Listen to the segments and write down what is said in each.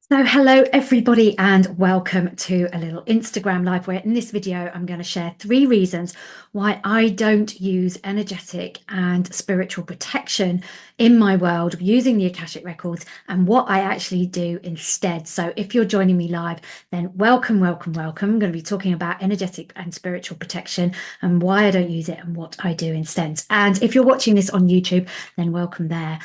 So hello everybody and welcome to a little Instagram live where in this video I'm going to share 3 reasons why I don't use energetic and spiritual protection in my world using the Akashic Records and what I actually do instead. So if you're joining me live, then welcome. I'm going to be talking about energetic and spiritual protection and why I don't use it and what I do instead. And if you're watching this on YouTube, then welcome there.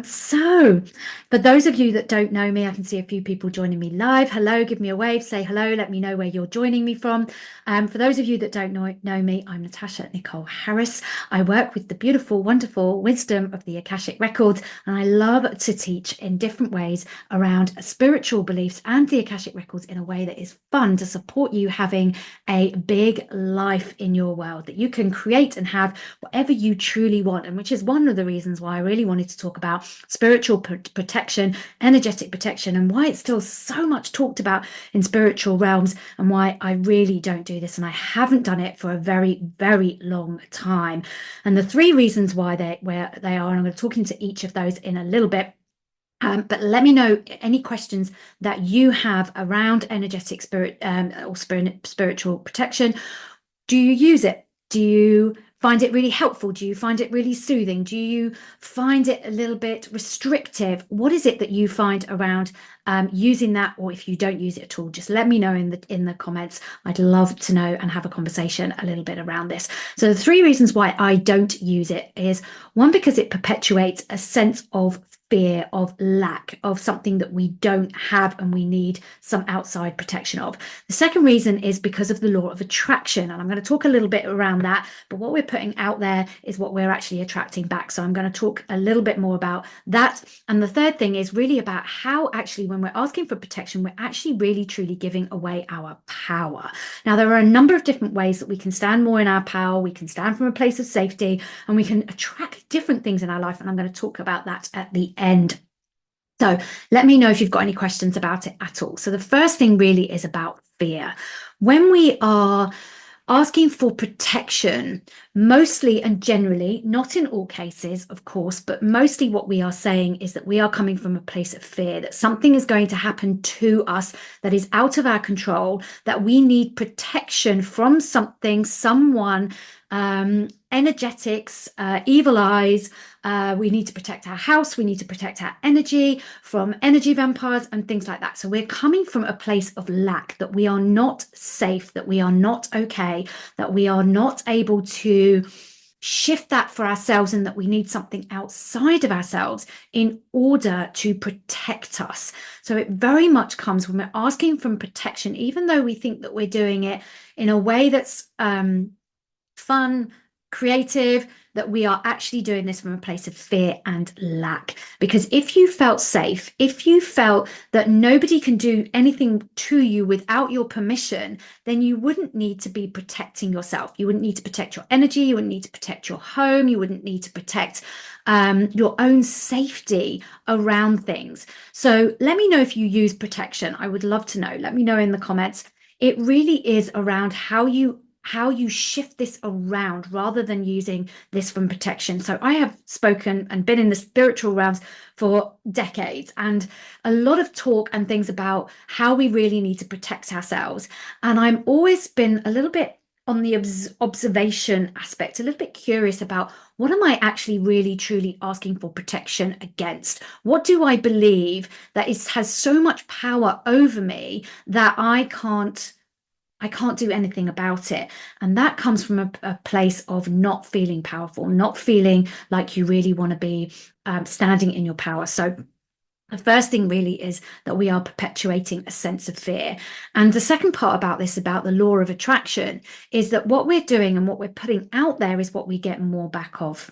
So for those of you that don't know me, I can see a few people joining me live. Hello, give me a wave, say hello, let me know where you're joining me from. For those of you that don't know me, I'm Natasha Nicole Harris. I work with the beautiful, wonderful wisdom of the Akashic Records, and I love to teach in different ways around spiritual beliefs and the Akashic Records in a way that is fun to support you having a big life in your world, that you can create and have whatever you truly want, and which is one of the reasons why I really wanted to talk about spiritual protection, energetic protection, and why it's still so much talked about in spiritual realms, and why I really don't do this, and I haven't done it for a very, very long time. And the 3 reasons why where they are, and I'm going to talk into each of those in a little bit. But let me know any questions that you have around energetic or spiritual protection. Do you use it? Do you find it really helpful? Do you find it really soothing? Do you find it a little bit restrictive? What is it that you find around using that? Or if you don't use it at all, just let me know in the comments. I'd love to know and have a conversation a little bit around this. So the 3 reasons why I don't use it is, one, because it perpetuates a sense of fear, of lack, of something that we don't have and we need some outside protection of. The second reason is because of the law of attraction, and I'm going to talk a little bit around that, but what we're putting out there is what we're actually attracting back. So I'm going to talk a little bit more about that. And the third thing is really about how actually when we're asking for protection, we're actually really truly giving away our power. Now, there are a number of different ways that we can stand more in our power. We can stand from a place of safety and we can attract different things in our life. And I'm going to talk about that at the end. So let me know if you've got any questions about it at all. So the first thing really is about fear. When we are asking for protection, mostly and generally, not in all cases, of course, but mostly what we are saying is that we are coming from a place of fear, that something is going to happen to us that is out of our control, that we need protection from something, someone, energetics, evil eyes. We need to protect our house. We need to protect our energy from energy vampires and things like that. So we're coming from a place of lack, that we are not safe, that we are not okay, that we are not able to shift that for ourselves, and that we need something outside of ourselves in order to protect us. So it very much comes when we're asking for protection, even though we think that we're doing it in a way that's fun, creative, that we are actually doing this from a place of fear and lack. Because if you felt safe, if you felt that nobody can do anything to you without your permission, then you wouldn't need to be protecting yourself. You wouldn't need to protect your energy. You wouldn't need to protect your home. You wouldn't need to protect your own safety around things. So let me know if you use protection. I would love to know. Let me know in the comments. It really is around how you shift this around rather than using this from protection. So I have spoken and been in the spiritual realms for decades, and a lot of talk and things about how we really need to protect ourselves. And I'm always been a little bit on the observation aspect, a little bit curious about, what am I actually really truly asking for protection against? What do I believe that has so much power over me that I can't do anything about it? And that comes from a place of not feeling powerful, not feeling like you really want to be standing in your power. So the first thing really is that we are perpetuating a sense of fear. And the second part about this, about the law of attraction, is that what we're doing and what we're putting out there is what we get more back of.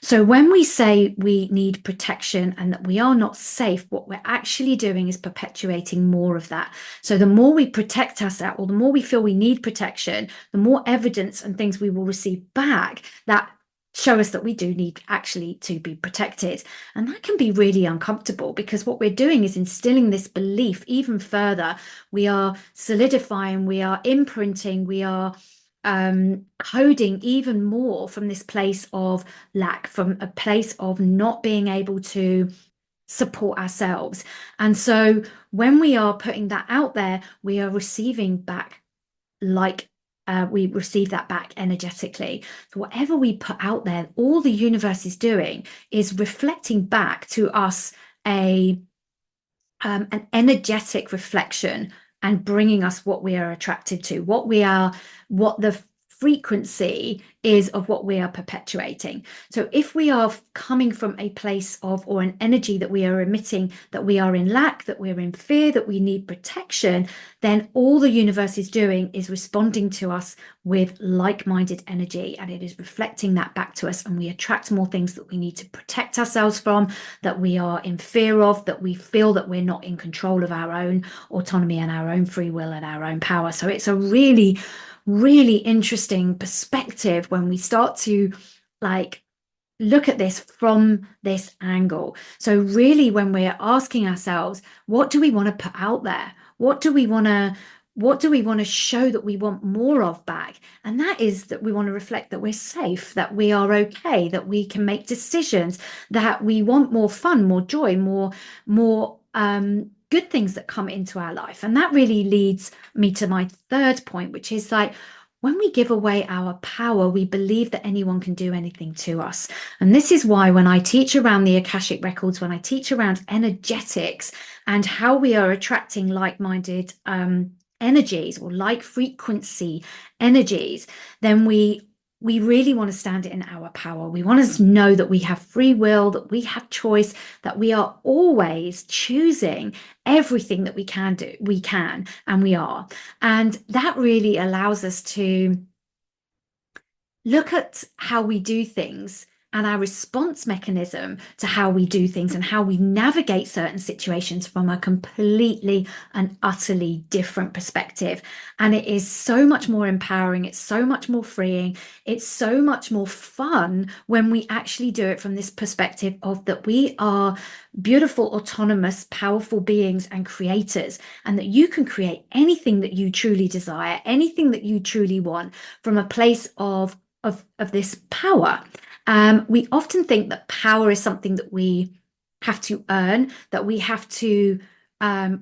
So when we say we need protection and that we are not safe, what we're actually doing is perpetuating more of that. So the more we protect ourselves, or the more we feel we need protection, the more evidence and things we will receive back that show us that we do need actually to be protected. And that can be really uncomfortable, because what we're doing is instilling this belief even further. We are solidifying, we are imprinting, we are coding even more from this place of lack, from a place of not being able to support ourselves. And so when we are putting that out there, we are receiving back like we receive that back energetically. So whatever we put out there, all the universe is doing is reflecting back to us a an energetic reflection and bringing us what we are attracted to, what the frequency is of what we are perpetuating. So if we are coming from a place of, or an energy that we are emitting, that we are in lack, that we're in fear, that we need protection, then all the universe is doing is responding to us with like-minded energy, and it is reflecting that back to us, and we attract more things that we need to protect ourselves from, that we are in fear of, that we feel that we're not in control of our own autonomy and our own free will and our own power. So it's a really, really interesting perspective when we start to like look at this from this angle. So really, when we're asking ourselves, what do we want to put out there? What do we want to show that we want more of back? And that is that we want to reflect that we're safe, that we are okay, that we can make decisions, that we want more fun, more joy, more good things that come into our life. And that really leads me to my third point, which is like, when we give away our power, we believe that anyone can do anything to us. And this is why when I teach around the Akashic records, when I teach around energetics and how we are attracting like-minded energies or like frequency energies, then we really want to stand in our power. We want to know that we have free will, that we have choice, that we are always choosing everything that we can do. We can, and we are. And that really allows us to look at how we do things and our response mechanism to how we do things and how we navigate certain situations from a completely and utterly different perspective. And it is so much more empowering. It's so much more freeing. It's so much more fun when we actually do it from this perspective of that we are beautiful, autonomous, powerful beings and creators, and that you can create anything that you truly desire, anything that you truly want from a place of this power. We often think that power is something that we have to earn, that we have to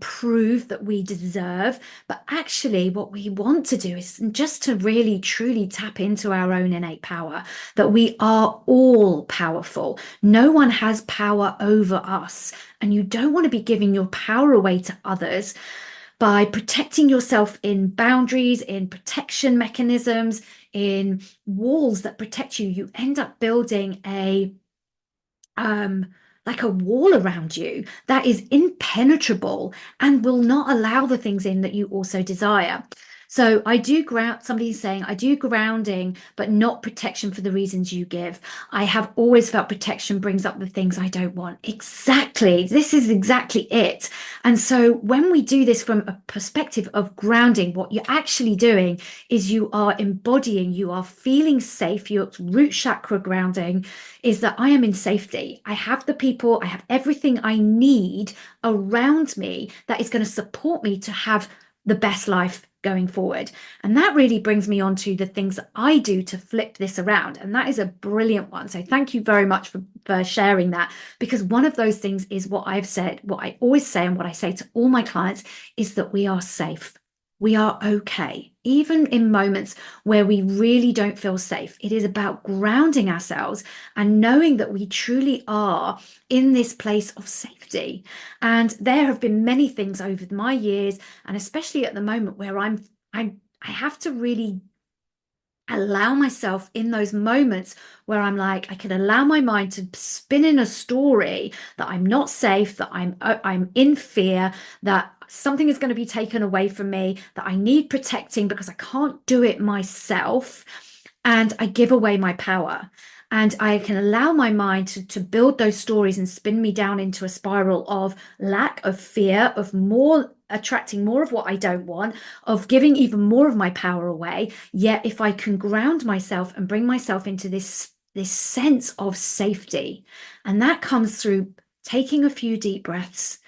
prove that we deserve. But actually, what we want to do is just to really, truly tap into our own innate power, that we are all powerful. No one has power over us. And you don't want to be giving your power away to others by protecting yourself in boundaries, in protection mechanisms, in walls that protect you. You end up building like a wall around you that is impenetrable and will not allow the things in that you also desire. So I do ground, somebody's saying, I do grounding, but not protection for the reasons you give. I have always felt protection brings up the things I don't want. Exactly. This is exactly it. And so when we do this from a perspective of grounding, what you're actually doing is you are embodying, you are feeling safe. Your root chakra grounding is that I am in safety. I have the people, I have everything I need around me that is going to support me to have the best life going forward. And that really brings me on to the things that I do to flip this around. And that is a brilliant one. So thank you very much for sharing that, because one of those things is what I've said, what I always say, and what I say to all my clients is that we are safe. We are okay, even in moments where we really don't feel safe. It is about grounding ourselves and knowing that we truly are in this place of safety. And there have been many things over my years, and especially at the moment, where I have to really allow myself in those moments where I'm like, I can allow my mind to spin in a story that I'm not safe, that I'm in fear, that something is going to be taken away from me, that I need protecting because I can't do it myself. And I give away my power. And I can allow my mind to build those stories and spin me down into a spiral of lack, of fear, of more attracting more of what I don't want, of giving even more of my power away. Yet if I can ground myself and bring myself into this sense of safety, and that comes through taking a few deep breaths,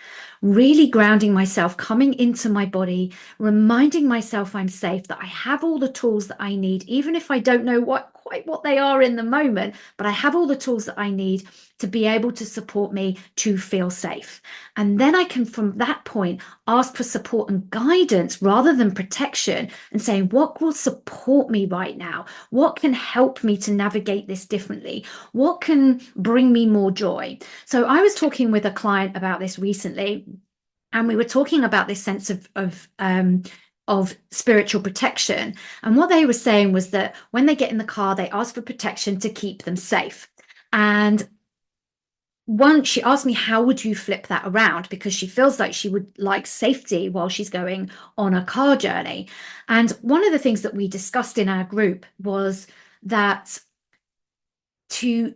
really grounding myself, coming into my body, reminding myself I'm safe, that I have all the tools that I need, even if I don't know quite what they are in the moment, but I have all the tools that I need to be able to support me to feel safe. And then I can, from that point, ask for support and guidance rather than protection, and saying, what will support me right now? What can help me to navigate this differently? What can bring me more joy? So I was talking with a client about this recently, and we were talking about this sense of spiritual protection. And what they were saying was that when they get in the car, they ask for protection to keep them safe. And once she asked me, how would you flip that around? Because she feels like she would like safety while she's going on a car journey. And one of the things that we discussed in our group was that to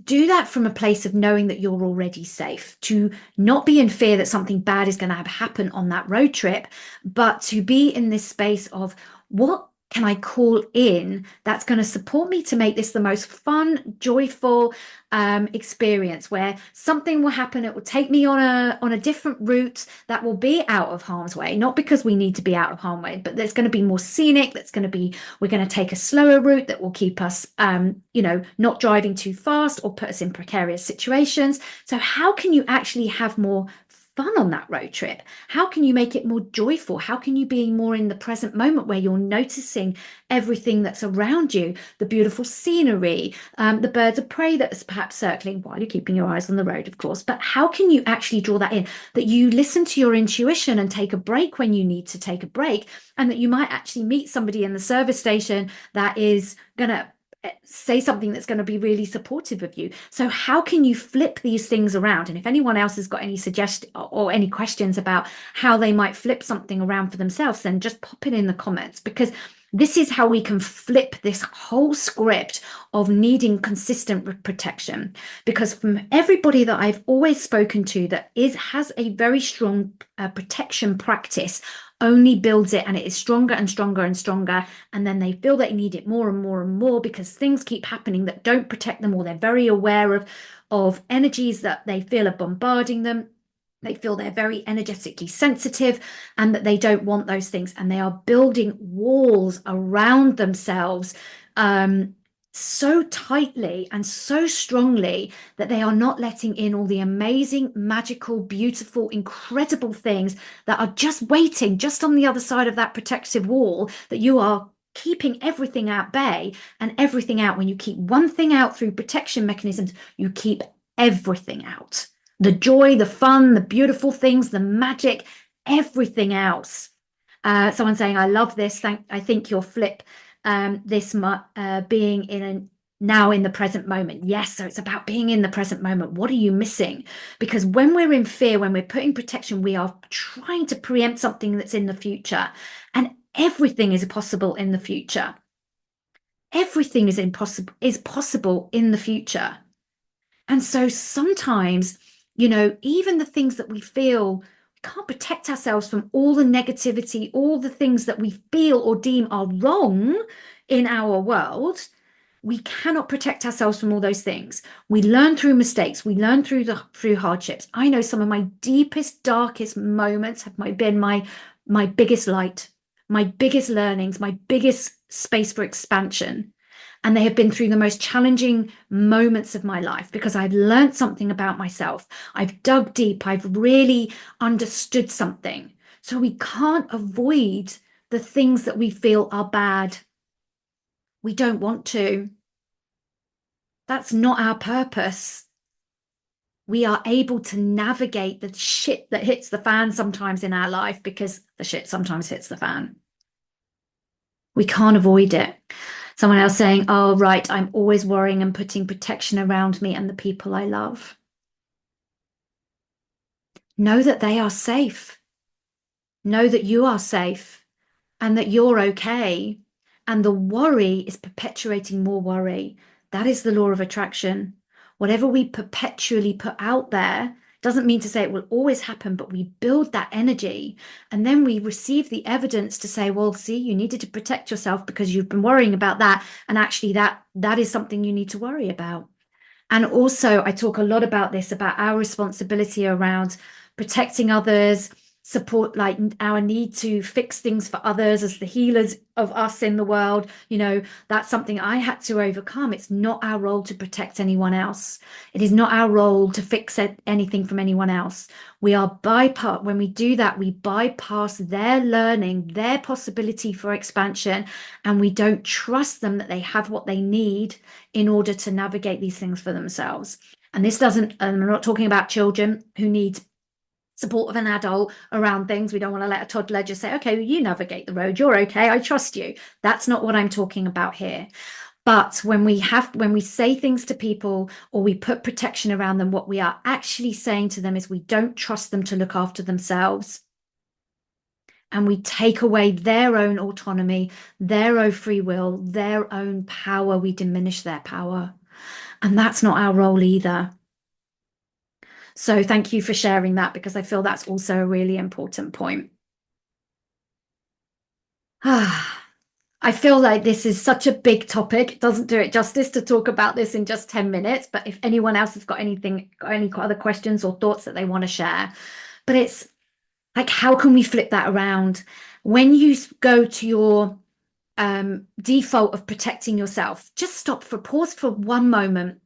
do that from a place of knowing that you're already safe, to not be in fear that something bad is going to happen on that road trip, but to be in this space of, what can I call in that's going to support me to make this the most fun, joyful experience, where something will happen, it will take me on a different route that will be out of harm's way, not because we need to be out of harm's way, but there's going to be more scenic, we're going to take a slower route that will keep us not driving too fast or put us in precarious situations. So how can you actually have more fun on that road trip? How can you make it more joyful? How can you be more in the present moment, where you're noticing everything that's around you, the beautiful scenery, the birds of prey that's perhaps circling while you're keeping your eyes on the road, of course. But how can you actually draw that in, that you listen to your intuition and take a break when you need to take a break, and that you might actually meet somebody in the service station that is going to say something that's going to be really supportive of you? So how can you flip these things around? And if anyone else has got any suggestions or any questions about how they might flip something around for themselves, then just pop it in the comments, because this is how we can flip this whole script of needing consistent protection. Because from everybody that I've always spoken to that has a very strong protection practice, only builds it, and it is stronger and stronger and stronger. And then they feel they need it more and more and more, because things keep happening that don't protect them, or they're very aware of energies that they feel are bombarding them. They feel they're very energetically sensitive, and that they don't want those things. And they are building walls around themselves so tightly and so strongly that they are not letting in all the amazing, magical, beautiful, incredible things that are just waiting just on the other side of that protective wall, that you are keeping everything at bay. And everything out, when you keep one thing out through protection mechanisms, you keep everything out. The joy, the fun, the beautiful things, the magic, everything else. Someone saying, I love this. I think you'll flip this being now in the present moment. Yes, so it's about being in the present moment. What are you missing? Because when we're in fear, when we're putting protection, we are trying to preempt something that's in the future. And everything is possible in the future. Everything is possible in the future. And so sometimes, even the things that we feel, we can't protect ourselves from all the negativity, all the things that we feel or deem are wrong in our world. We cannot protect ourselves from all those things. We learn through mistakes. We learn through hardships. I know some of my deepest, darkest moments have been my biggest light, my biggest learnings, my biggest space for expansion. And they have been through the most challenging moments of my life, because I've learned something about myself. I've dug deep. I've really understood something. So we can't avoid the things that we feel are bad. We don't want to. That's not our purpose. We are able to navigate the shit that hits the fan sometimes in our life, because the shit sometimes hits the fan. We can't avoid it. Someone else saying, oh, right, I'm always worrying and putting protection around me and the people I love. Know that they are safe. Know that you are safe and that you're okay. And the worry is perpetuating more worry. That is the law of attraction. Whatever we perpetually put out there doesn't mean to say it will always happen, but we build that energy, and then we receive the evidence to say, well, see, you needed to protect yourself because you've been worrying about that. And actually that is something you need to worry about. And also I talk a lot about this, about our responsibility around protecting others, support, like our need to fix things for others as the healers of us in the world. That's something I had to overcome. It's not our role to protect anyone else. It is not our role to fix anything from anyone else. We are bypass when we do that, we bypass their learning, their possibility for expansion, and we don't trust them that they have what they need in order to navigate these things for themselves. And this doesn't, and I'm not talking about children who need support of an adult around things. We don't want to let a toddler just say, okay, you navigate the road, you're okay, I trust you. That's not what I'm talking about here. But when we say things to people or we put protection around them, what we are actually saying to them is we don't trust them to look after themselves. And we take away their own autonomy, their own free will, their own power. We diminish their power. And that's not our role either. So thank you for sharing that, because I feel that's also a really important point. I feel like this is such a big topic. It doesn't do it justice to talk about this in just 10 minutes. But if anyone else has got any other questions or thoughts that they want to share, but it's like, how can we flip that around? When you go to your default of protecting yourself, just pause for one moment.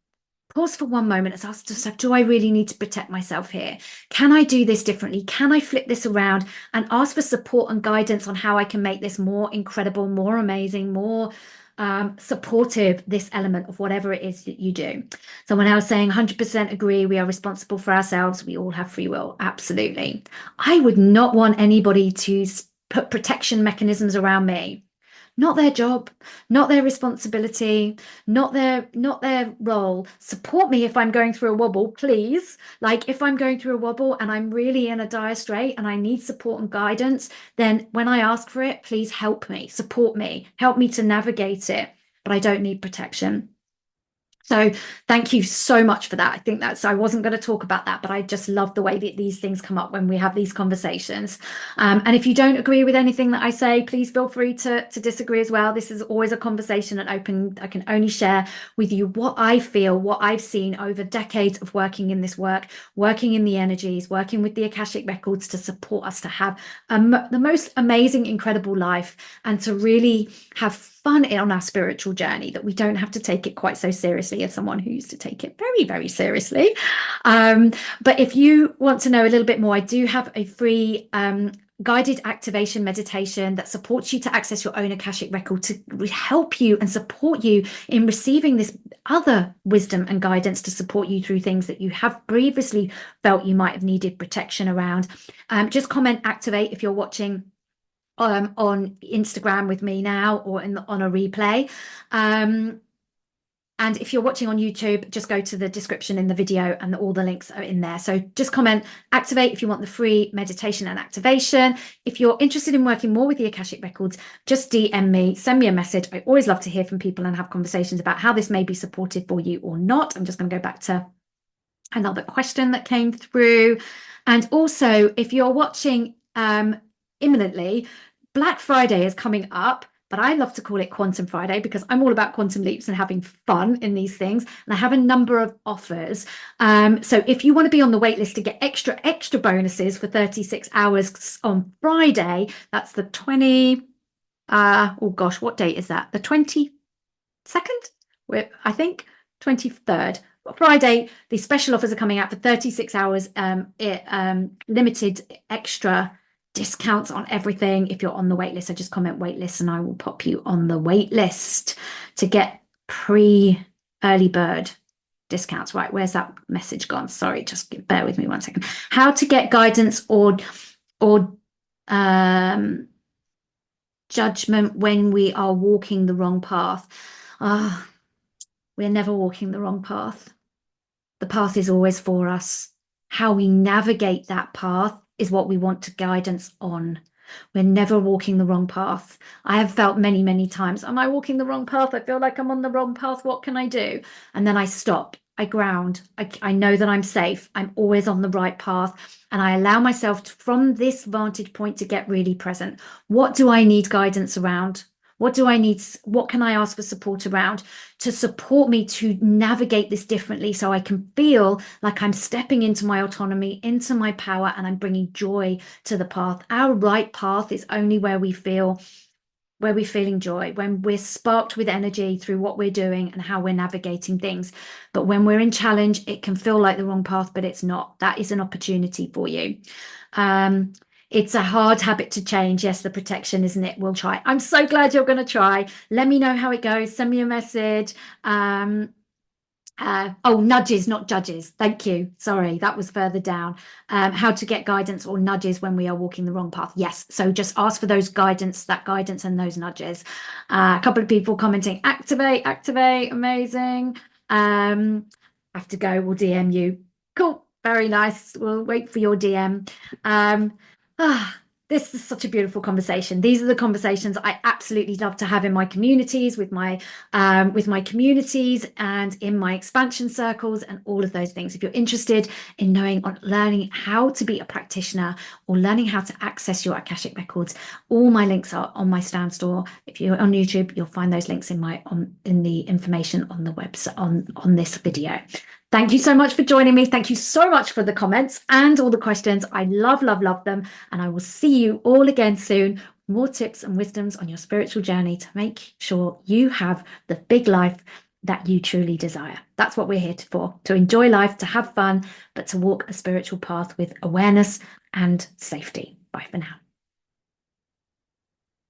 Pause for one moment and ask yourself, do I really need to protect myself here? Can I do this differently? Can I flip this around? And ask for support and guidance on how I can make this more incredible, more amazing, more supportive, this element of whatever it is that you do. So when I was saying 100% agree, we are responsible for ourselves. We all have free will. Absolutely. I would not want anybody to put protection mechanisms around me. Not their job, not their responsibility, not their role. Support me if I'm going through a wobble, please. Like, if I'm going through a wobble and I'm really in a dire strait and I need support and guidance, then when I ask for it, please help me, support me, help me to navigate it. But I don't need protection. So thank you so much for that. I think I wasn't going to talk about that, but I just love the way that these things come up when we have these conversations. And if you don't agree with anything that I say, please feel free to disagree as well. This is always a conversation and open. I can only share with you what I feel, what I've seen over decades of working in this work, working in the energies, working with the Akashic records to support us to have the most amazing, incredible life, and to really have fun on our spiritual journey, that we don't have to take it quite so seriously as someone who used to take it very, very seriously. But if you want to know a little bit more, I do have a free guided activation meditation that supports you to access your own Akashic record, to help you and support you in receiving this other wisdom and guidance to support you through things that you have previously felt you might have needed protection around. Just comment activate if you're watching on Instagram with me now, or on a replay. And if you're watching on YouTube, just go to the description in the video and all the links are in there. So just comment activate if you want the free meditation and activation. If you're interested in working more with the Akashic records, just DM me, send me a message. I always love to hear from people and have conversations about how this may be supportive for you or not. I'm just going to go back to another question that came through. And also, if you're watching imminently, Black Friday is coming up, but I love to call it Quantum Friday because I'm all about quantum leaps and having fun in these things. And I have a number of offers. So if you want to be on the wait list to get extra bonuses for 36 hours on Friday, that's the 20, oh gosh, what date is that? The 22nd? I think 23rd. Friday, the special offers are coming out for 36 hours, limited extra discounts on everything. If you're on the wait list, so just comment wait list and I will pop you on the wait list to get early bird discounts. Right, where's that message gone? Sorry, just bear with me 1 second. How to get guidance or judgment when we are walking the wrong path. We're never walking the wrong path. The path is always for us. How we navigate that path is what we want to guidance on. We're never walking the wrong path. I have felt many, many times, am I walking the wrong path? I feel like I'm on the wrong path. What can I do? And then I stop. I ground. I know that I'm safe. I'm always on the right path. And I allow myself from this vantage point to get really present. What do I need guidance around? What do I need? What can I ask for support around to support me to navigate this differently so I can feel like I'm stepping into my autonomy, into my power, and I'm bringing joy to the path. Our right path is only where we're feeling joy, when we're sparked with energy through what we're doing and how we're navigating things. But when we're in challenge, it can feel like the wrong path, but it's not. That is an opportunity for you. Um, it's a hard habit to change. Yes, the protection, isn't it? We'll try. I'm so glad you're going to try. Let me know how it goes. Send me a message. Oh, nudges, not judges. Thank you. Sorry, that was further down. How to get guidance or nudges when we are walking the wrong path. Yes. So just ask for those guidance, that guidance and those nudges. A couple of people commenting, activate, activate. Amazing. Have to go. We'll DM you. Cool. Very nice. We'll wait for your DM. Um, ah, this is such a beautiful conversation. These are the conversations I absolutely love to have in my communities with my communities and in my expansion circles and all of those things. If you're interested in knowing or learning how to be a practitioner or learning how to access your Akashic records, all my links are on my Stand Store. If you're on YouTube, you'll find those links in the information on the website on this video. Thank you so much for joining me. Thank you so much for the comments and all the questions. I love, love, love them. And I will see you all again soon. More tips and wisdoms on your spiritual journey to make sure you have the big life that you truly desire. That's what we're here for, to enjoy life, to have fun, but to walk a spiritual path with awareness and safety. Bye for now.